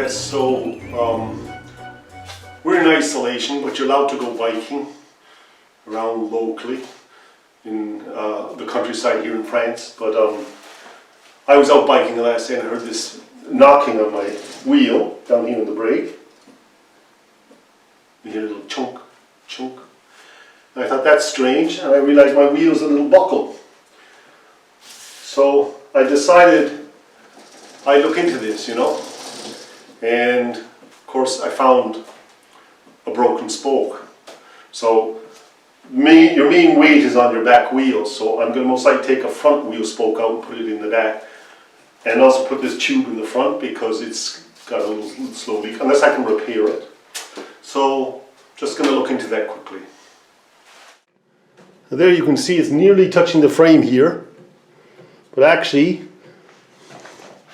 Yes, so we're in isolation, but you're allowed to go biking around locally in the countryside here in France. But I was out biking the last day and I heard this knocking on my wheel down here in the brake. You hear a little chunk, chunk. And I thought that's strange, and I realized my wheel's a little buckled. So I decided I'd look into this, you know. And of course I found a broken spoke. So your main weight is on your back wheel, so I'm going to most likely take a front wheel spoke out and put it in the back, and also put this tube in the front because it's got a little slow leak, unless I can repair it. So just going to look into that quickly. Now there you can see it's nearly touching the frame here, but actually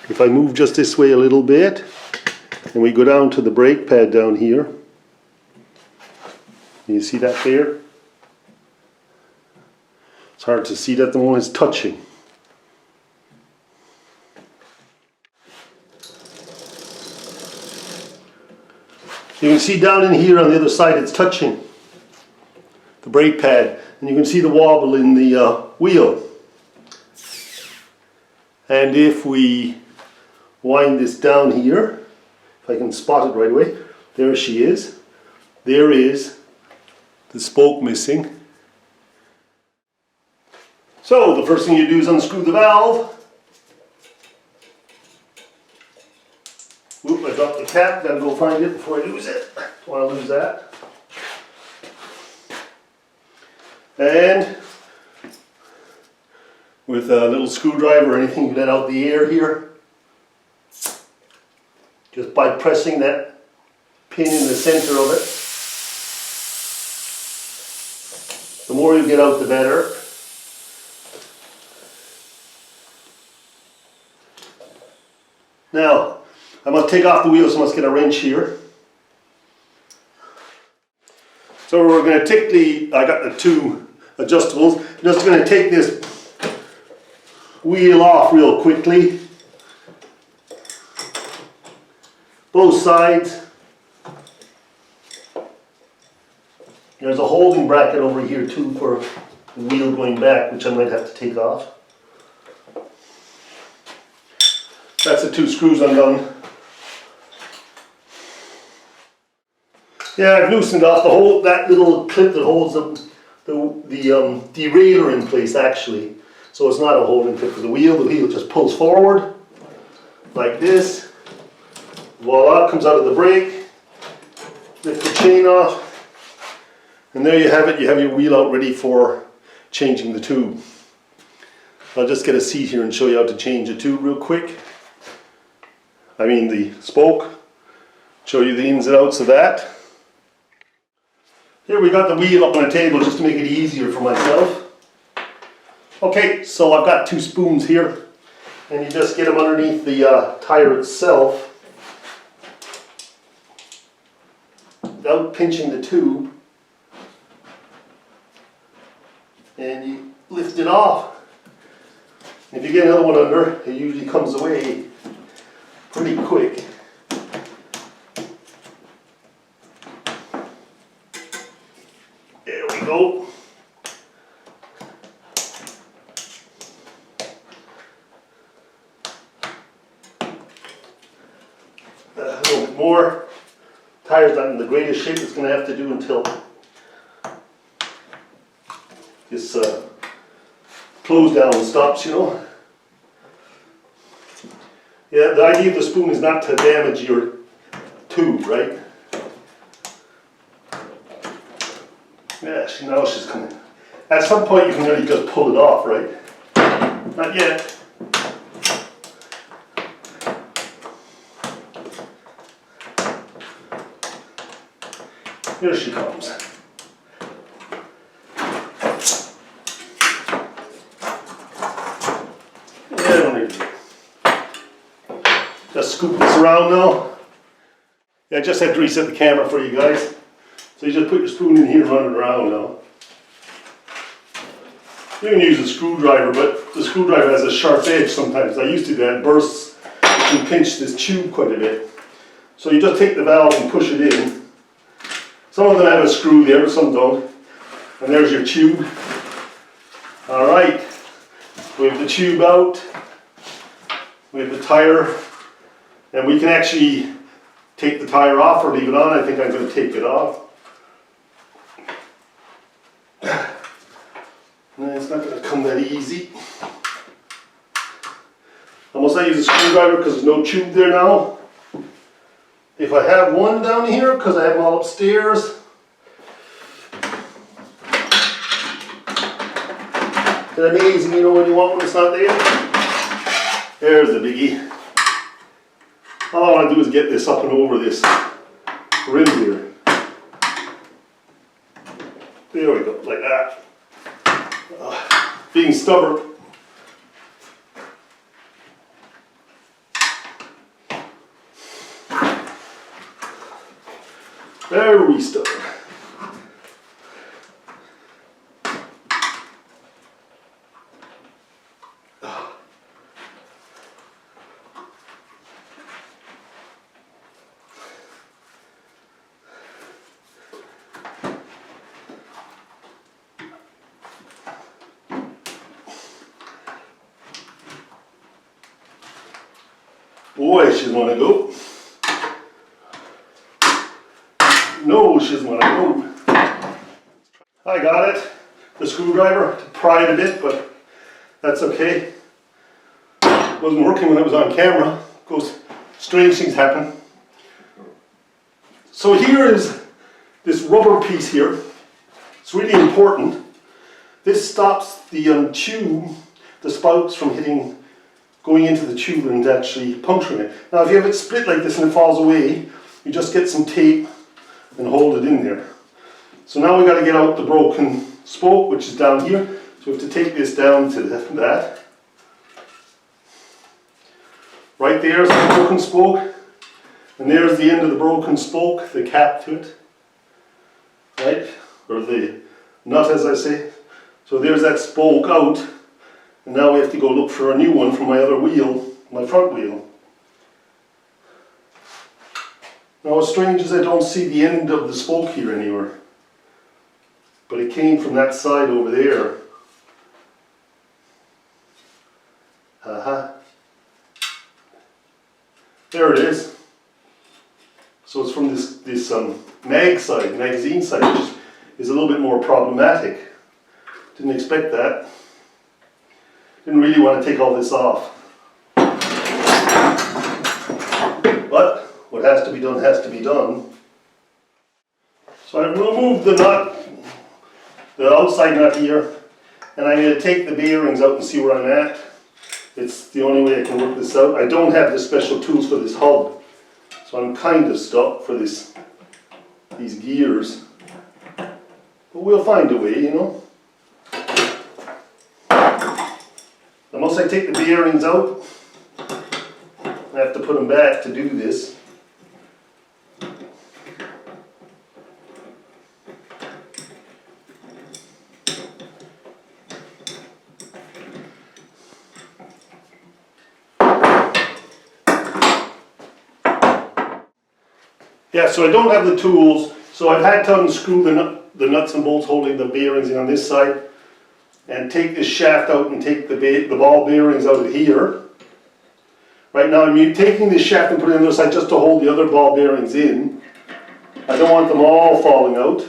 if I move just this way a little bit and we go down to the brake pad down here, you see that there? It's hard to see that the one is touching. You can see down in here on the other side it's touching the brake pad, and you can see the wobble in the wheel. And if we wind this down here, if I can spot it right away, there she is. There is the spoke missing. So the first thing you do is unscrew the valve. Oop, I dropped the cap, gotta go find it before I lose it. Don't want to lose that. And with a little screwdriver or anything, you let out the air here. Just by pressing that pin in the center of it. The more you get out, the better. Now, I must take off the wheel, so I must get a wrench here. So we're going to take I got the two adjustables. I'm just going to take this wheel off real quickly. Both sides. There's a holding bracket over here too for the wheel going back, which I might have to take off. That's the two screws undone. Yeah, I've loosened off that little clip that holds the derailleur in place actually. So it's not a holding clip for the wheel just pulls forward like this. Voila, comes out of the brake. Lift the chain off. And there you have it, you have your wheel out ready for changing the tube. I'll just get a seat here and show you how to change the tube real quick. I mean the spoke. Show you the ins and outs of that. Here we got the wheel up on a table just to make it easier for myself. Okay, so I've got two spoons here, and you just get them underneath the tire itself without pinching the tube, and you lift it off. If you get another one under, it usually comes away pretty quick. There we go. A little bit more. Tire's not in the greatest shape. It's going to have to do until this close down stops, you know. Yeah, the idea of the spoon is not to damage your tube, right? Yeah, now she's coming. At some point you can really just pull it off, right? Not yet. Here she comes. Yeah, don't need to. Just scoop this around now. Yeah, I just had to reset the camera for you guys. So you just put your spoon in here and run it around now. You can use a screwdriver, but the screwdriver has a sharp edge sometimes. I used to do that, it bursts. You can pinch this tube quite a bit. So you just take the valve and push it in. Some of them have a screw there, but some don't. And there's your tube. Alright, we have the tube out, we have the tire, and we can actually take the tire off or leave it on. I think I'm going to take it off. And it's not going to come that easy. I must not use a screwdriver because there's no tube there now. If I have one down here, because I have them all upstairs. It's amazing, you know, when you want one, it's not there. There's the biggie. All I want to do is get this up and over this rim here. There we go, like that. Being stubborn. Very stubborn. Boy, she doesn't want to go. No, she doesn't want to go. I got it. The screwdriver to pry it a bit, but that's okay. It wasn't working when it was on camera. Of course, strange things happen. So here is this rubber piece here. It's really important. This stops the tube, the spouts from going into the tube and actually puncturing it. Now if you have it split like this and it falls away, you just get some tape and hold it in there. So now we got to get out the broken spoke, which is down here. So we have to take this down to that. Right there's the broken spoke, and there's the end of the broken spoke, the cap to it, right? Or the nut, as I say. So there's that spoke out, and now we have to go look for a new one for my other wheel, my front wheel. Now what's strange is I don't see the end of the spoke here anywhere, but it came from that side over there. There it is. So it's from this magazine side, which is a little bit more problematic. Didn't expect that. Didn't really want to take all this off. But what has to be done has to be done. So I've removed the nut, the outside nut here, and I'm going to take the bearings out and see where I'm at. It's the only way I can work this out. I don't have the special tools for this hub, so I'm kind of stuck for these gears. But we'll find a way, you know. Once I take the bearings out, I have to put them back to do this. Yeah, so I don't have the tools, so I've had to unscrew the nuts and bolts holding the bearings in on this side, and take this shaft out and take the ball bearings out of here. Right now I'm taking this shaft and putting it on the other side just to hold the other ball bearings in. I don't want them all falling out,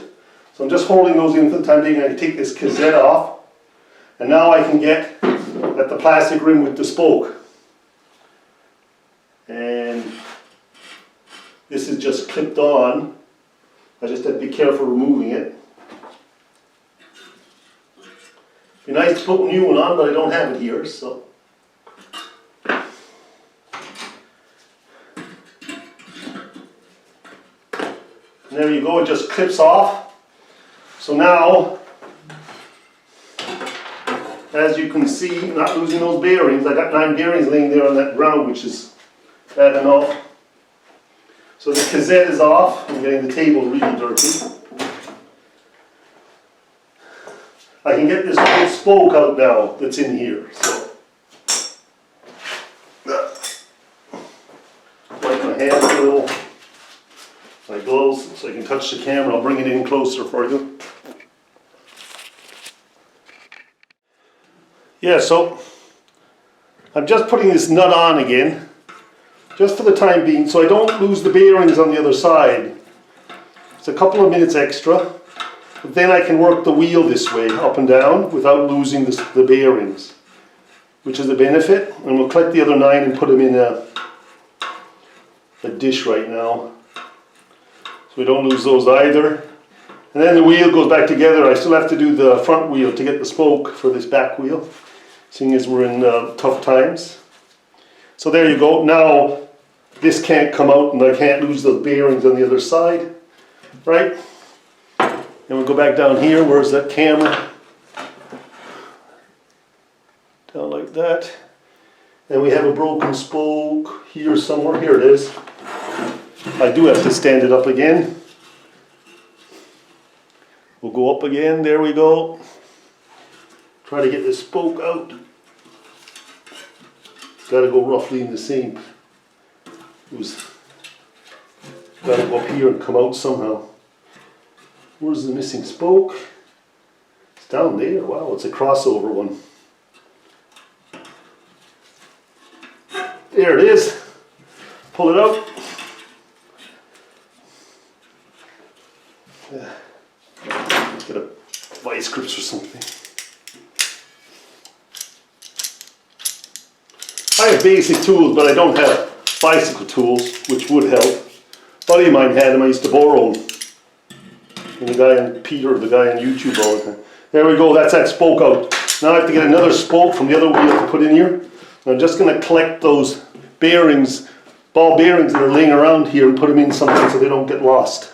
so I'm just holding those in for the time being. I take this cassette off, and now I can get at the plastic rim with the spoke. And this is just clipped on. I just have to be careful removing it. Be nice to put a new one on, but I don't have it here, so. And there you go, it just clips off. So now, as you can see, not losing those bearings. I got 9 bearings laying there on that ground, which is bad enough. So the cassette is off. I'm getting the table really dirty. I can get this whole spoke out now that's in here. So wipe my hands a little. gloves so I can touch the camera. I'll bring it in closer for you. Yeah, so I'm just putting this nut on again, just for the time being, so I don't lose the bearings on the other side. It's a couple of minutes extra, but then I can work the wheel this way, up and down, without losing the bearings, which is a benefit. And we'll collect the other 9 and put them in a dish right now, so we don't lose those either. And then the wheel goes back together. I still have to do the front wheel to get the spoke for this back wheel, seeing as we're in tough times. So there you go. Now this can't come out and I can't lose the bearings on the other side, right? And we'll go back down here. Where's that camera? Down like that. And we have a broken spoke here somewhere. Here it is. I do have to stand it up again. We'll go up again. There we go. Try to get the spoke out. It's got to go roughly in the same. Got to go up here and come out somehow. Where's the missing spoke? It's down there. Wow, it's a crossover one. There it is. Pull it out. Get a vice grips or something. I have basic tools, but I don't have bicycle tools, which would help. A buddy of mine had them. I used to borrow them. And the guy on Peter, the guy on YouTube all the time. There we go. That's that spoke out. Now I have to get another spoke from the other wheel to put in here. And I'm just going to collect those bearings, ball bearings that are laying around here, and put them in something so they don't get lost.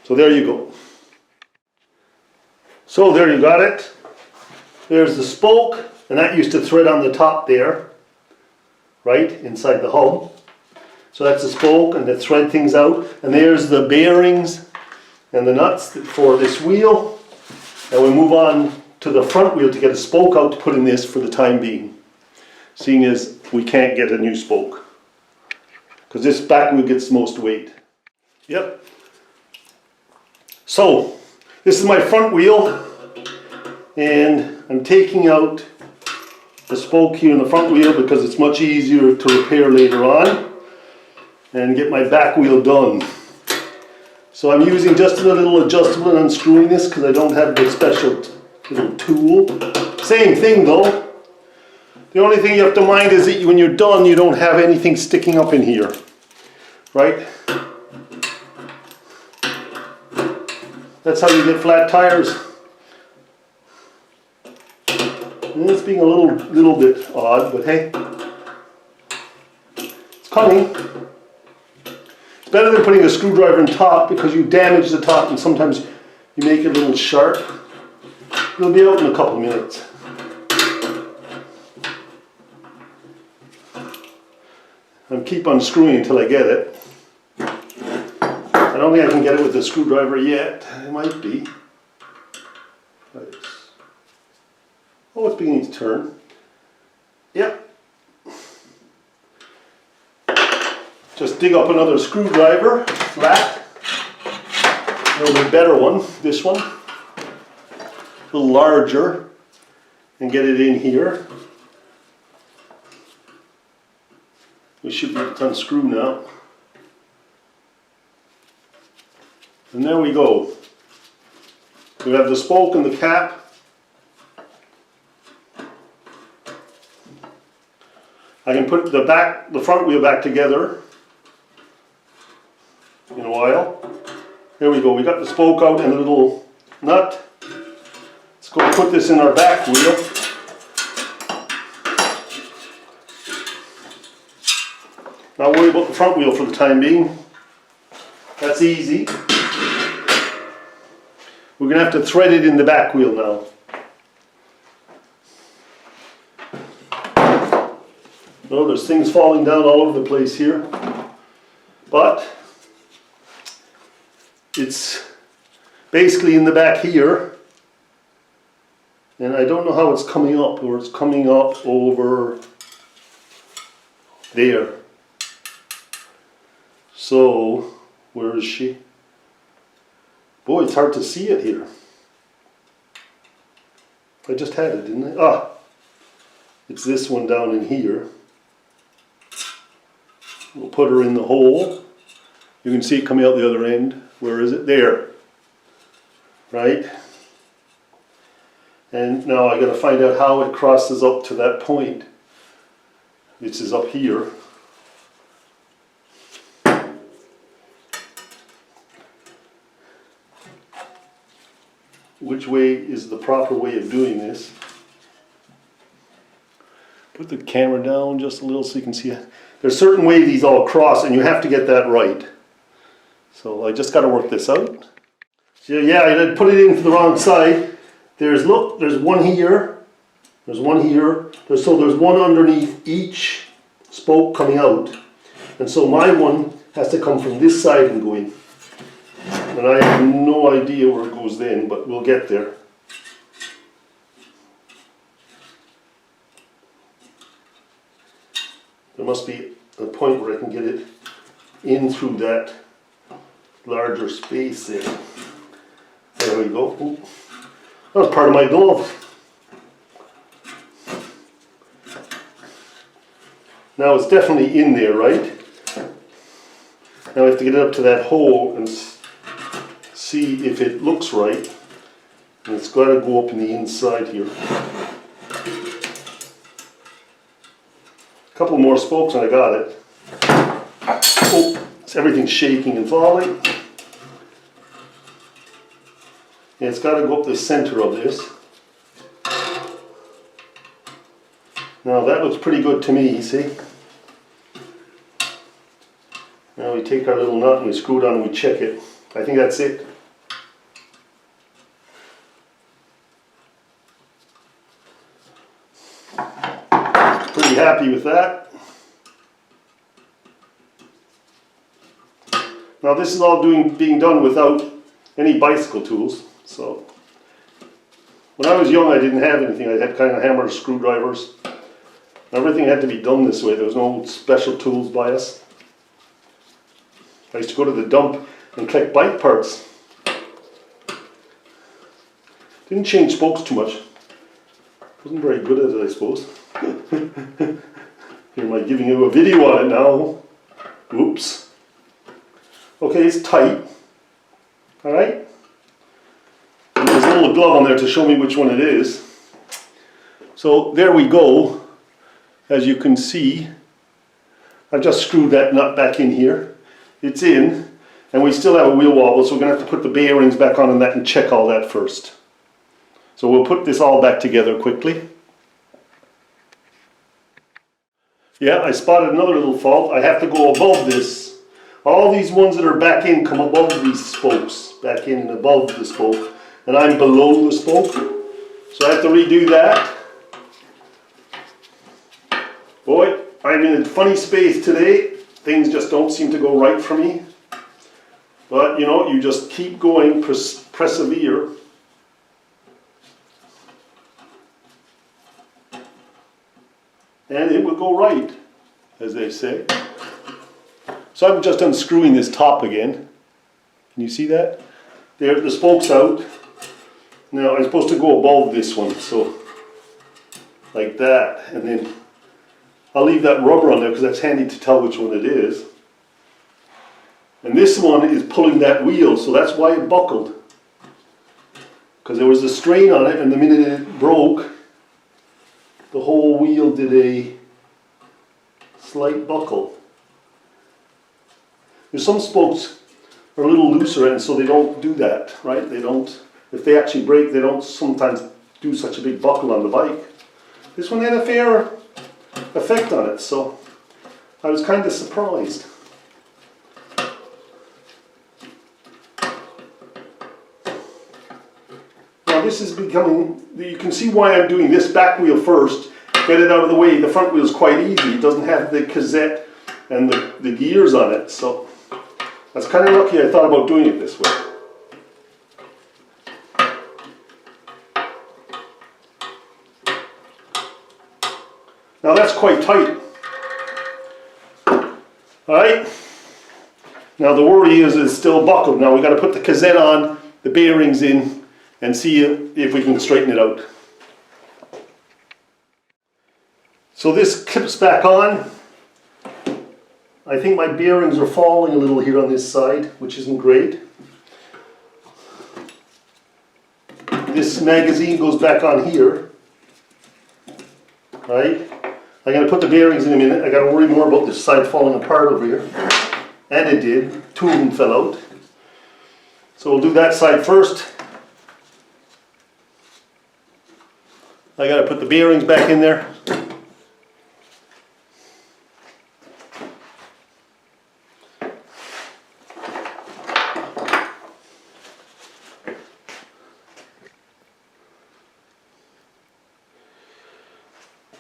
So there you go. So there you got it. There's the spoke, and that used to thread on the top there, right inside the hub. So that's the spoke, and they thread things out. And there's the bearings and the nuts for this wheel. And we move on to the front wheel to get a spoke out to put in this for the time being, seeing as we can't get a new spoke, because this back wheel gets the most weight. Yep. So this is my front wheel, and I'm taking out the spoke here in the front wheel because it's much easier to repair later on and get my back wheel done. So I'm using just a little adjustable and unscrewing this because I don't have the special little tool. Same thing though. The only thing you have to mind is that when you're done, you don't have anything sticking up in here, right? That's how you get flat tires. And it's being a little bit odd, but hey, it's coming. It's better than putting a screwdriver on top because you damage the top and sometimes you make it a little sharp. It'll be out in a couple minutes. I'll keep unscrewing until I get it. I don't think I can get it with the screwdriver yet. It might be. Oh, it's beginning to turn. Yep. Just dig up another screwdriver, flat. A little bit better one, this one. A little larger. And get it in here. We should be able to unscrew now. And there we go. We have the spoke and the cap. I can put the front wheel back together in a while. There we go. We got the spoke out and a little nut. Let's go put this in our back wheel. Not worry about the front wheel for the time being. That's easy. We're going to have to thread it in the back wheel now. Oh, there's things falling down all over the place here. But it's basically in the back here. And I don't know how it's coming up, or it's coming up over there. So Where is she? Boy, it's hard to see it here. I just had it, didn't I? Ah, it's this one down in here. We'll put her in the hole. You can see it coming out the other end. Where is it? There. Right? And now I got to find out how it crosses up to that point. This is up here. Which way is the proper way of doing this? Put the camera down just a little so you can see it. There's a certain way these all cross, and you have to get that right. So I just got to work this out. So yeah, I put it into the wrong side. There's one here. There's one here. So there's one underneath each spoke coming out. And so my one has to come from this side and go in. And I have no idea where it goes then, but we'll get there. There must be a point where I can get it in through that larger space there. There we go. Ooh. That was part of my glove. Now it's definitely in there, right? Now I have to get it up to that hole and see if it looks right. And it's got to go up in the inside here. A couple more spokes and I got it. Oh, everything's shaking and falling. And it's got to go up the center of this. Now that looks pretty good to me, see? Now we take our little nut and we screw it on and we check it. I think that's it. Pretty happy with that. Now this is all being done without any bicycle tools. So when I was young I didn't have anything. I had kind of hammers, screwdrivers. Everything had to be done this way. There was no special tools by us. I used to go to the dump and collect bike parts. Didn't change spokes too much. Wasn't very good at it, I suppose. Here am I giving you a video on it now. Oops. Okay, it's tight. Alright? And there's a little glove on there to show me which one it is. So there we go. As you can see, I've just screwed that nut back in here. It's in, and we still have a wheel wobble, so we're going to have to put the bearings back on that and check all that first. So we'll put this all back together quickly. Yeah, I spotted another little fault. I have to go above this. All these ones that are back in come above these spokes, back in and above the spoke, and I'm below the spoke, so I have to redo that. Boy, I'm in a funny space today. Things just don't seem to go right for me. But you know, you just keep going, persevere. And it will go right, as they say. So I'm just unscrewing this top again. Can you see that? There, the spoke's out. Now I'm supposed to go above this one, so like that, and then I'll leave that rubber on there because that's handy to tell which one it is. And this one is pulling that wheel, so that's why it buckled. Because there was a strain on it, and the minute it broke, the whole wheel did a slight buckle. There's some spokes are a little looser, and so they don't do that, right? They don't, if they actually break, they don't sometimes do such a big buckle on the bike. This one had a fair effect on it, so I was kind of surprised. Now this is becoming, you can see why I'm doing this back wheel first, get it out of the way. The front wheel is quite easy, it doesn't have the cassette and the gears on it, so that's kind of lucky I thought about doing it this way. Now that's quite tight. Alright, Now the worry is it's still buckled. Now we got to put the cassette on, the bearings in, and see if we can straighten it out. So this clips back on. I think my bearings are falling a little here on this side, which isn't great. This magazine goes back on here. Right? I'm going to put the bearings in a minute. I got to worry more about this side falling apart over here. And it did. Two of them fell out. So we'll do that side first. I got to put the bearings back in there.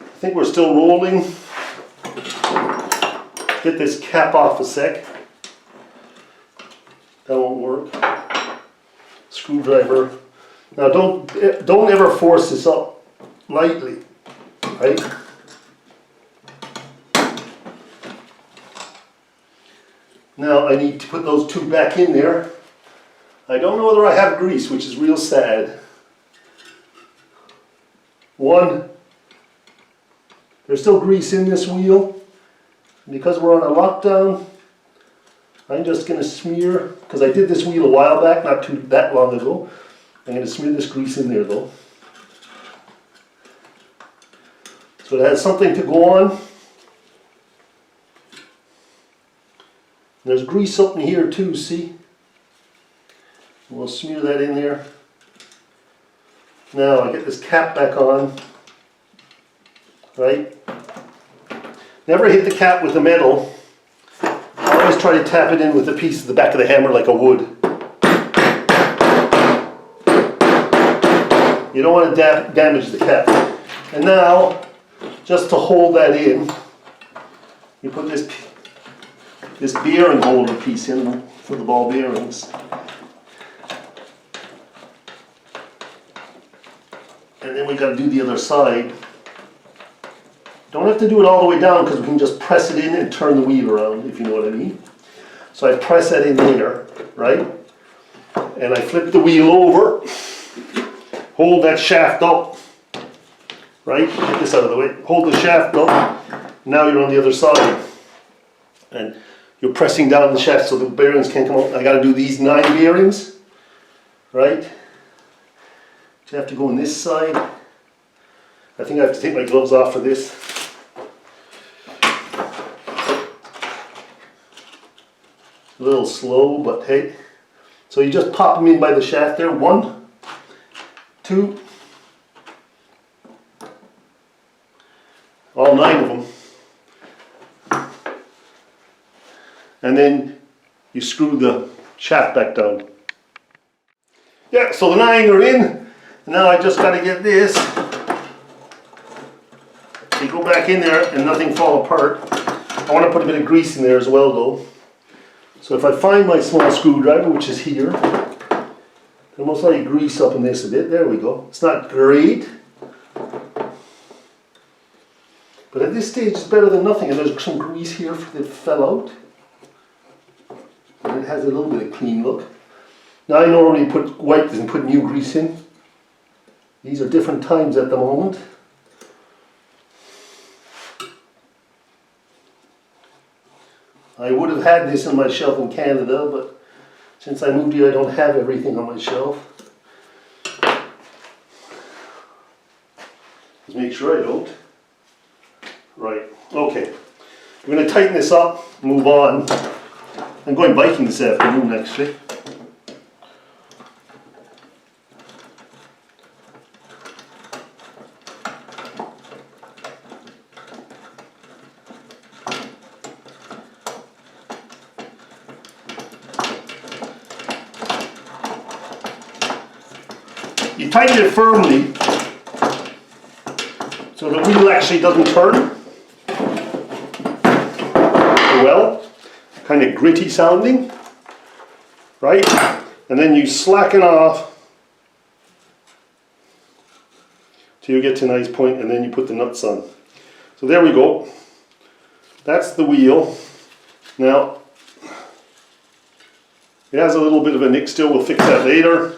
I think we're still rolling. Get this cap off a sec. That won't work. Screwdriver. Now don't ever force this up lightly, right? Now I need to put those two back in there. I don't know whether I have grease, which is real sad. One. There's still grease in this wheel. Because we're on a lockdown, I'm just going to smear, because I did this wheel a while back, not that long ago. I'm going to smear this grease in there though. So it has something to go on. There's grease up in here too, see? We'll smear that in there. Now I get this cap back on. Right? Never hit the cap with the metal. I always try to tap it in with a piece of the back of the hammer like a wood. You don't want to damage the cap. And now, just to hold that in, you put this bearing holder piece in for the ball bearings. And then we got to do the other side. Don't have to do it all the way down because we can just press it in and turn the wheel around, if you know what I mean. So I press that in there, right? And I flip the wheel over, hold that shaft up, right? Get this out of the way. Hold the shaft up. Now you're on the other side. And you're pressing down the shaft so the bearings can't come out. I got to do these 9 bearings, right? So I have to go on this side. I think I have to take my gloves off for this. A little slow, but hey. So you just pop them in by the shaft there. 1, 2, all 9 of them. And then you screw the shaft back down. Yeah, so the 9 are in. Now I just got to get this. You go back in there and nothing fall apart. I want to put a bit of grease in there as well though. So if I find my small screwdriver, which is here, there's most likely grease up in this a bit. There we go. It's not great, but at this stage it's better than nothing. And there's some grease here that fell out. And it has a little bit of clean look. Now I normally wipe this and put new grease in. These are different times at the moment. I would have had this on my shelf in Canada, but since I moved here I don't have everything on my shelf. Let's make sure I don't. Right, okay. We're going to tighten this up, move on. I'm going biking this afternoon actually. You tighten it firmly so the wheel actually doesn't turn. Well, kind of gritty sounding, right? And then you slacken off till you get to a nice point, and then you put the nuts on. So there we go. That's the wheel. Now, It has a little bit of a nick still, we'll fix that later.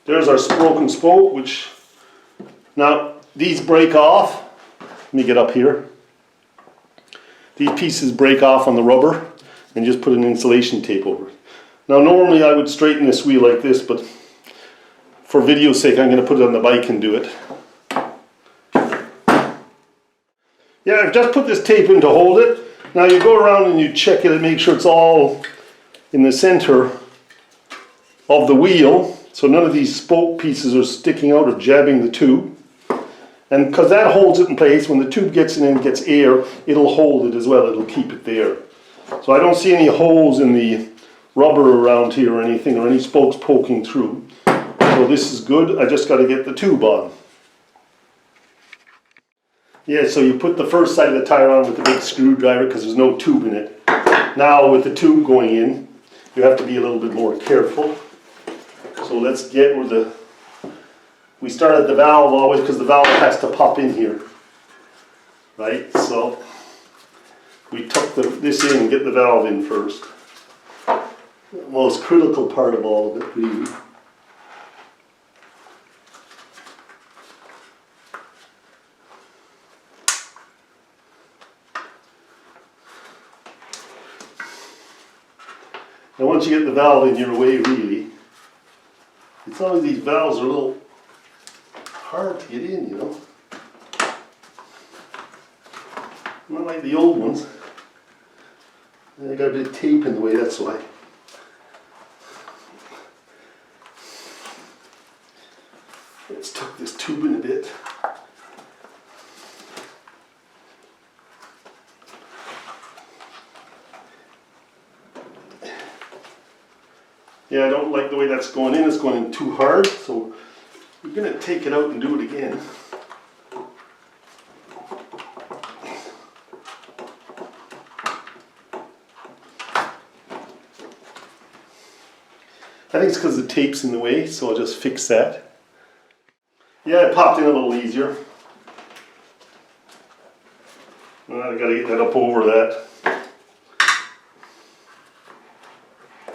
There's our broken spoke, which, now these break off. Let me get up here. These pieces break off on the rubber and just put an insulation tape over it. Now normally I would straighten this wheel like this, but for video's sake I'm going to put it on the bike and do it. Yeah, I've just put this tape in to hold it. Now you go around and you check it and make sure it's all in the center of the wheel, so none of these spoke pieces are sticking out or jabbing the tube. And because that holds it in place, when the tube gets in and gets air, it'll hold it as well, it'll keep it there. So I don't see any holes in the rubber around here or anything, or any spokes poking through. So this is good, I just got to get the tube on. Yeah, so you put the first side of the tire on with the big screwdriver because there's no tube in it. Now with the tube going in, you have to be a little bit more careful. So let's get where the... We start at the valve always because the valve has to pop in here. Right, so we tuck this in and get the valve in first. The most critical part of all of it, really. And once you get the valve in, you're away, really. It's always these valves are a little hard to get in, you know. Not like the old ones. They got a bit of tape in the way, that's why. Let's tuck this tube in a bit. Yeah, I don't like the way that's going in. It's going in too hard, so we're going to take it out and do it again. I think it's because the tape's in the way, so I'll just fix that. Yeah, it popped in a little easier. I've got to get that up over that.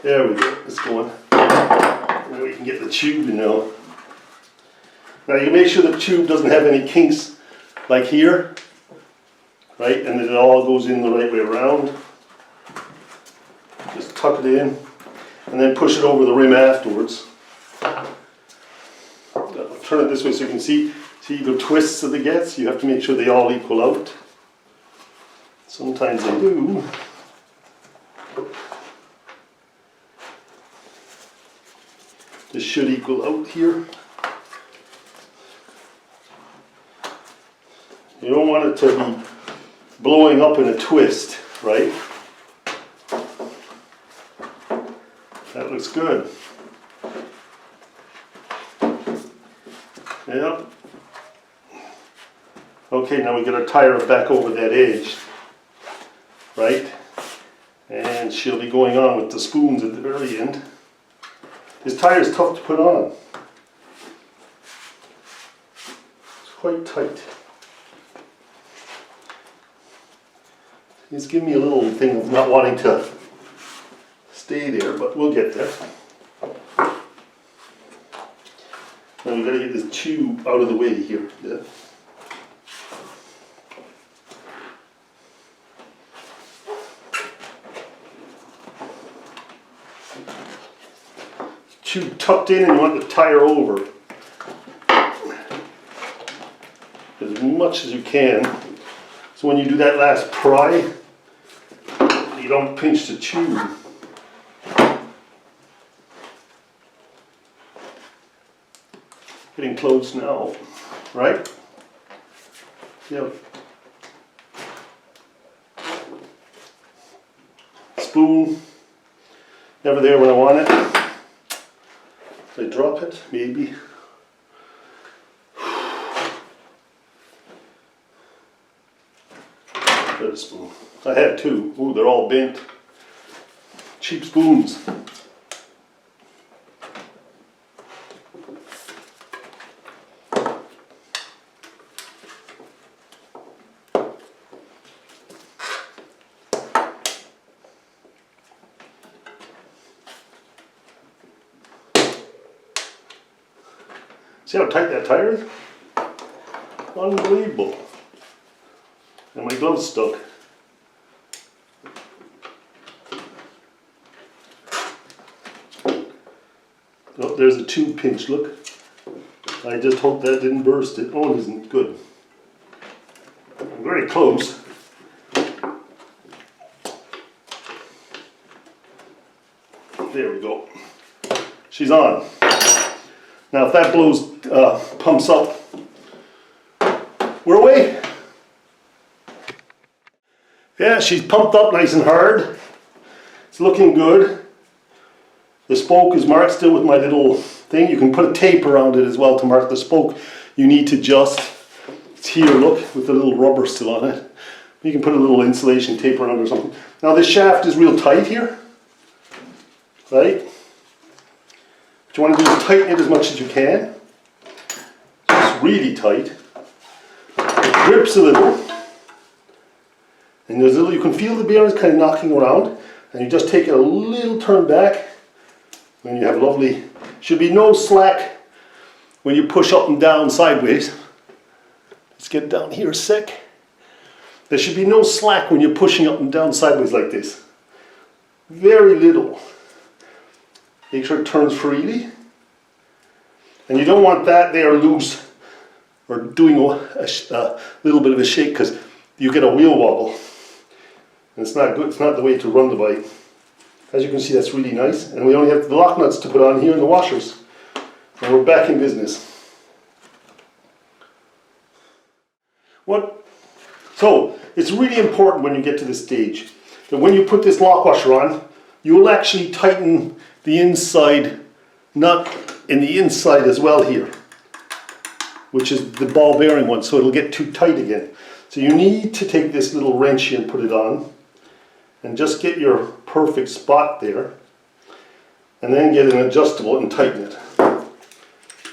There we go, it's going. Now we can get the tube in now. Now you make sure the tube doesn't have any kinks like here, right? And that it all goes in the right way around. Just tuck it in and then push it over the rim afterwards. I'll turn it this way so you can see the twists that it gets. You have to make sure they all equal out. Sometimes they do. This should equal out here. You don't want it to be blowing up in a twist, right? That looks good. Yep. Okay, now we get our tire back over that edge, right? And she'll be going on with the spoons at the very end. This tire is tough to put on. It's quite tight. It's giving me a little thing of not wanting to stay there, but we'll get there. Now we've got to get this tube out of the way here. Yeah. Tube tucked in and you want the tire over as much as you can. So when you do that last pry, you don't pinch the tube. Getting close now, right? Yep. Spoon, never there when I want it. Did I drop it? Maybe. Got a spoon. I had two. Ooh, they're all bent. Cheap spoons. See how tight that tire is? Unbelievable. And my glove's stuck. Oh, there's a tube pinch, look. I just hope that didn't burst it. Oh, it isn't. Good. I'm very close. There we go. She's on. Now if that blows, pumps up, we're away. Yeah, she's pumped up nice and hard. It's looking good. The spoke is marked still with my little thing. You can put a tape around it as well to mark the spoke. You need to just, it's here, look, with the little rubber still on it. You can put a little insulation tape around it or something. Now this shaft is real tight here, right? What you want to do is tighten it as much as you can. It's really tight. It grips a little. And there's a little, you can feel the bearings kind of knocking around. And you just take it a little turn back. And you have lovely, should be no slack when you push up and down sideways. Let's get down here a sec. There should be no slack when you're pushing up and down sideways like this. Very little. Make sure it turns freely. And you don't want that there loose or doing a little bit of a shake because you get a wheel wobble. And it's not good, it's not the way to run the bike. As you can see, that's really nice. And we only have the lock nuts to put on here and the washers. And we're back in business. So, it's really important when you get to this stage that when you put this lock washer on, you'll actually tighten the inside nut in the inside as well here, which is the ball bearing one, so it'll get too tight again. So you need to take this little wrench here and put it on and just get your perfect spot there and then get an adjustable and tighten it,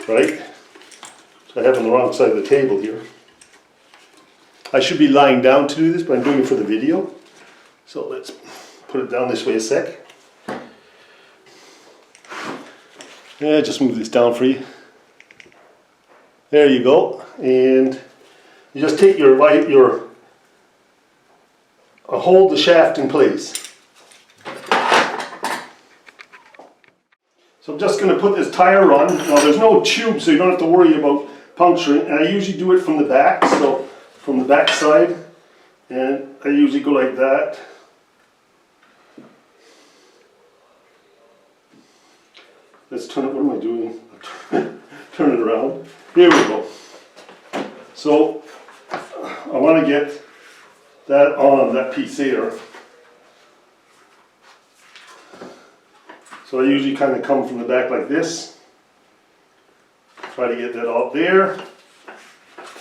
right? So I have it on the wrong side of the table here. I should be lying down to do this, but I'm doing it for the video. So let's put it down this way a sec. Yeah, just move this down for you. There you go. And you just take hold the shaft in place. So I'm just going to put this tire on. Now there's no tube, so you don't have to worry about puncturing. And I usually do it from the back, so from the back side. And I usually go like that. Let's turn it, what am I doing? Turn it around. Here we go. So I want to get that on that piece there. So I usually kind of come from the back like this. Try to get that up there.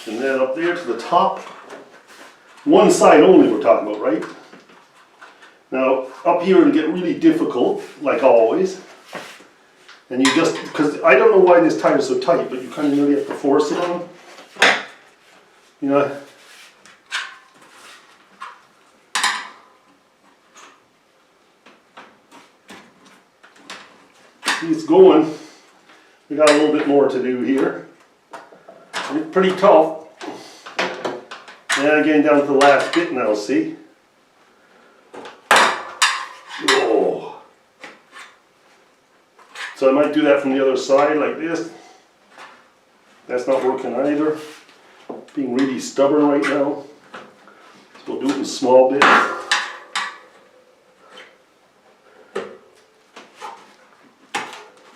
And that up there to the top. One side only we're talking about, right? Now up here it'll get really difficult, like always. And you just, because I don't know why this tire is so tight, but you kind of really have to force it on. You know. It's going. We got a little bit more to do here. It's pretty tough. And getting down to the last bit now, see? Oh. So I might do that from the other side like this. That's not working either. Being really stubborn right now. So we'll do it in small bits.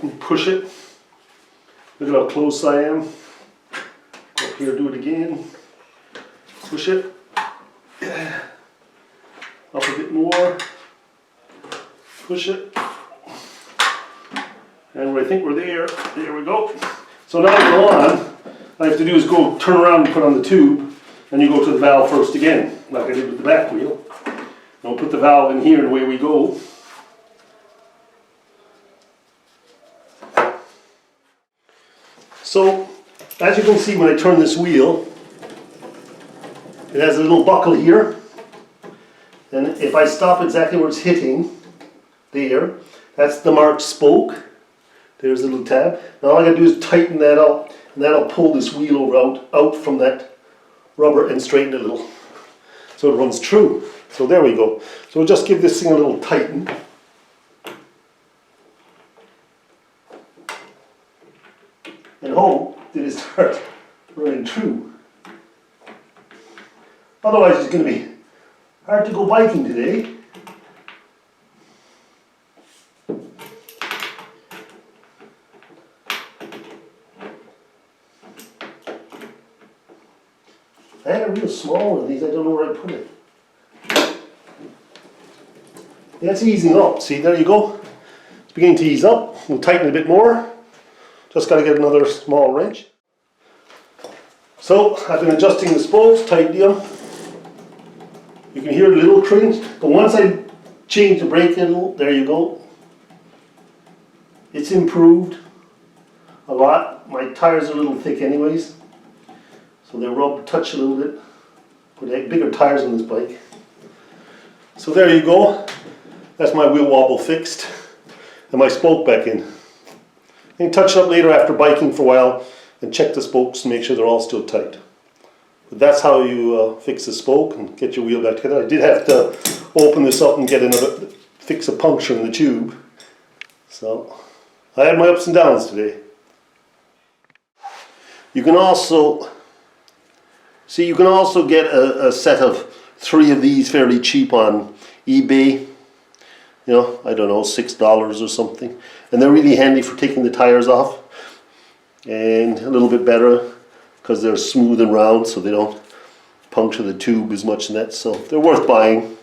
And push it. Look at how close I am. Go up here, do it again. Push it. Up a bit more. Push it. And I think we're there. There we go. So now to go on, all I have to do is go turn around and put on the tube, and you go to the valve first again, like I did with the back wheel. And we'll put the valve in here and away we go. So, as you can see when I turn this wheel, it has a little buckle here. And if I stop exactly where it's hitting, there, that's the marked spoke. There's a little tab. Now all I gotta do is tighten that up. And that'll pull this wheel over out from that rubber and straighten it a little. So it runs true. So there we go. So we'll just give this thing a little tighten. And hope that it starts running true. Otherwise it's going to be hard to go biking today. I had a real small one of these, I don't know where I put it. Yeah, it's easing up, see, there you go. It's beginning to ease up. We'll tighten it a bit more. Just got to get another small wrench. So, I've been adjusting the spokes, tightening them. You can hear the little cringe, but once I change the brake handle, there you go. It's improved a lot. My tires are a little thick anyways. So they touch a little bit. Put bigger tires on this bike. So there you go. That's my wheel wobble fixed. And my spoke back in. You can touch it up later after biking for a while and check the spokes to make sure they're all still tight. But that's how you fix the spoke and get your wheel back together. I did have to open this up and fix a puncture in the tube. So I had my ups and downs today. You can also get a set of 3 of these fairly cheap on eBay. You know, I don't know, $6 or something. And they're really handy for taking the tires off. And a little bit better because they're smooth and round so they don't puncture the tube as much in that. So they're worth buying.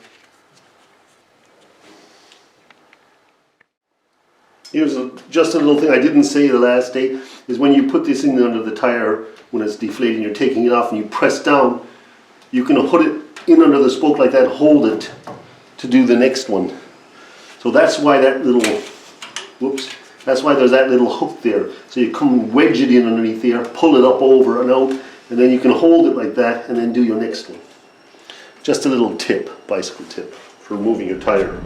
Here's just a little thing I didn't say the last day, is when you put this in under the tire, when it's deflating, you're taking it off and you press down, you can put it in under the spoke like that, hold it to do the next one. So that's why that little, that's why there's that little hook there. So you come and wedge it in underneath there, pull it up over and out, and then you can hold it like that and then do your next one. Just a little tip, bicycle tip, for removing your tire.